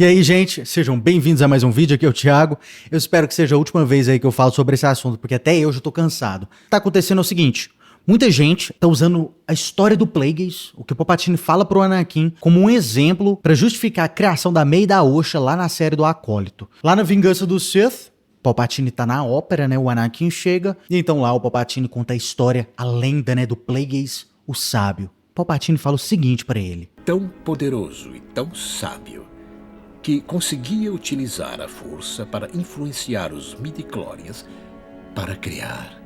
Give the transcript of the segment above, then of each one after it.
E aí, gente, sejam bem-vindos a mais um vídeo, aqui é o Thiago. Eu espero que seja a última vez aí que eu falo sobre esse assunto, porque até eu já tô cansado. Tá acontecendo o seguinte, muita gente tá usando a história do Plagueis, o que o Palpatine fala pro Anakin, como um exemplo pra justificar a criação da Mei e da Osha lá na série do Acólito. Lá na Vingança do Sith, Palpatine tá na ópera, né, o Anakin chega, e então lá o Palpatine conta a história, a lenda, né, do Plagueis, o sábio. Palpatine fala o seguinte pra ele. Tão poderoso e tão sábio, que conseguia utilizar a força para influenciar os midi-chlorians para criar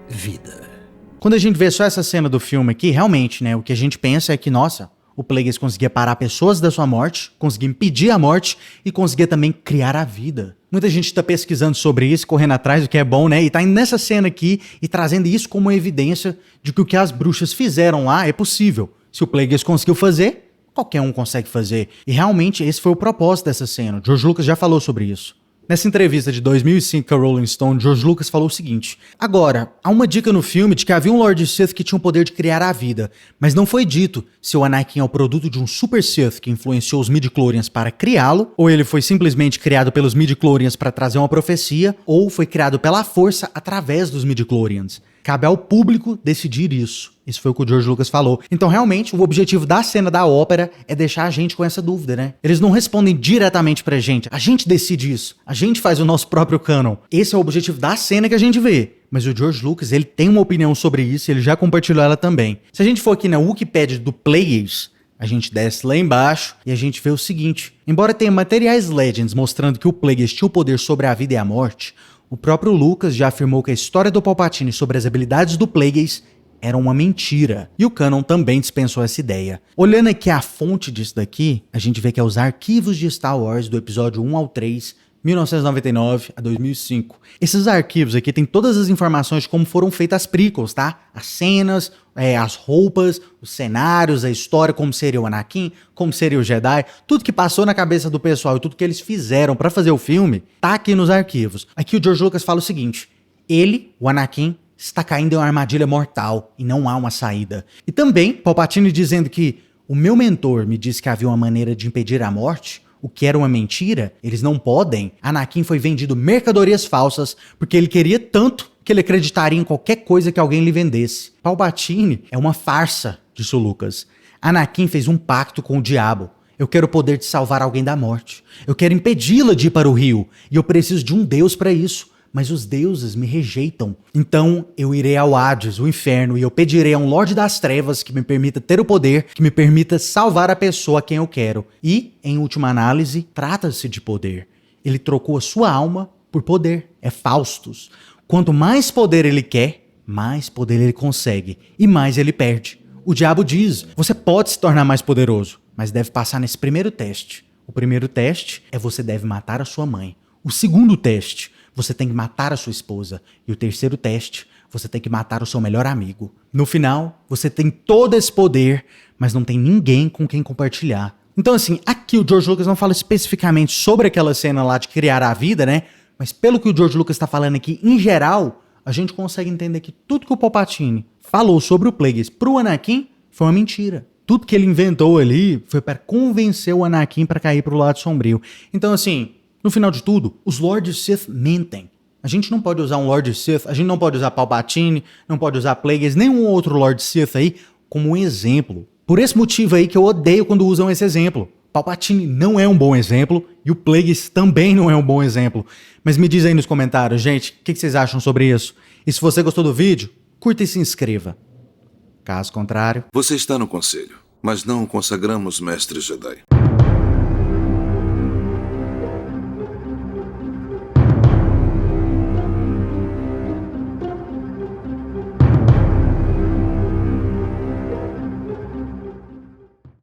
vida. Quando a gente vê só essa cena do filme aqui, realmente, né, o que a gente pensa é que, nossa, o Plagueis conseguia parar pessoas da sua morte, conseguia impedir a morte e conseguia também criar a vida. Muita gente tá pesquisando sobre isso, correndo atrás, o que é bom, né, e tá indo nessa cena aqui e trazendo isso como uma evidência de que o que as bruxas fizeram lá é possível. Se o Plagueis conseguiu fazer, qualquer um consegue fazer. E realmente esse foi o propósito dessa cena. O George Lucas já falou sobre isso. Nessa entrevista de 2005 com a Rolling Stone, George Lucas falou o seguinte: agora, há uma dica no filme de que havia um Lord Sith que tinha o poder de criar a vida, mas não foi dito se o Anakin é o produto de um Super Sith que influenciou os midi-chlorians para criá-lo, ou ele foi simplesmente criado pelos midi-chlorians para trazer uma profecia, ou foi criado pela força através dos midi-chlorians. Cabe ao público decidir isso. Isso foi o que o George Lucas falou. Então, realmente, o objetivo da cena da ópera é deixar a gente com essa dúvida, né? Eles não respondem diretamente pra gente. A gente decide isso. A gente faz o nosso próprio canon. Esse é o objetivo da cena que a gente vê. Mas o George Lucas, ele tem uma opinião sobre isso e ele já compartilhou ela também. Se a gente for aqui na Wikipedia do Plagueis, a gente desce lá embaixo e a gente vê o seguinte. Embora tenha materiais Legends mostrando que o Plagueis tinha o poder sobre a vida e a morte, o próprio Lucas já afirmou que a história do Palpatine sobre as habilidades do Plagueis era uma mentira. E o canon também dispensou essa ideia. Olhando aqui a fonte disso daqui, a gente vê que é os arquivos de Star Wars do episódio 1 ao 3, 1999 a 2005. Esses arquivos aqui tem todas as informações de como foram feitas as prequels, tá? As cenas, as roupas, os cenários, a história, como seria o Anakin, como seria o Jedi, tudo que passou na cabeça do pessoal e tudo que eles fizeram pra fazer o filme, tá aqui nos arquivos. Aqui o George Lucas fala o seguinte: ele, o Anakin, está caindo em uma armadilha mortal e não há uma saída. E também Palpatine dizendo que o meu mentor me disse que havia uma maneira de impedir a morte, o que era uma mentira, eles não podem. Anakin foi vendido mercadorias falsas porque ele queria tanto que ele acreditaria em qualquer coisa que alguém lhe vendesse. Palpatine é uma farsa, disse o Lucas. Anakin fez um pacto com o diabo. Eu quero o poder de salvar alguém da morte. Eu quero impedi-la de ir para o rio. E eu preciso de um deus para isso. Mas os deuses me rejeitam. Então eu irei ao Hades, o inferno, e eu pedirei a um Lorde das Trevas que me permita ter o poder, que me permita salvar a pessoa a quem eu quero. E, em última análise, trata-se de poder. Ele trocou a sua alma por poder. É Faustus. Quanto mais poder ele quer, mais poder ele consegue. E mais ele perde. O diabo diz, você pode se tornar mais poderoso, mas deve passar nesse primeiro teste. O primeiro teste é você deve matar a sua mãe. O segundo teste, você tem que matar a sua esposa. E o terceiro teste, você tem que matar o seu melhor amigo. No final, você tem todo esse poder, mas não tem ninguém com quem compartilhar. Então assim, aqui o George Lucas não fala especificamente sobre aquela cena lá de criar a vida, né? Mas pelo que o George Lucas está falando aqui, em geral, a gente consegue entender que tudo que o Palpatine falou sobre o Plagueis pro Anakin foi uma mentira. Tudo que ele inventou ali foi para convencer o Anakin para cair pro lado sombrio. Então assim, no final de tudo, os Lord Sith mentem. A gente não pode usar um Lord Sith, a gente não pode usar Palpatine, não pode usar Plagueis, nenhum outro Lord Sith aí como um exemplo. Por esse motivo aí que eu odeio quando usam esse exemplo. Palpatine não é um bom exemplo e o Plagueis também não é um bom exemplo. Mas me diz aí nos comentários, gente, o que vocês acham sobre isso? E se você gostou do vídeo, curta e se inscreva. Caso contrário... Você está no conselho, mas não o consagramos mestre Jedi.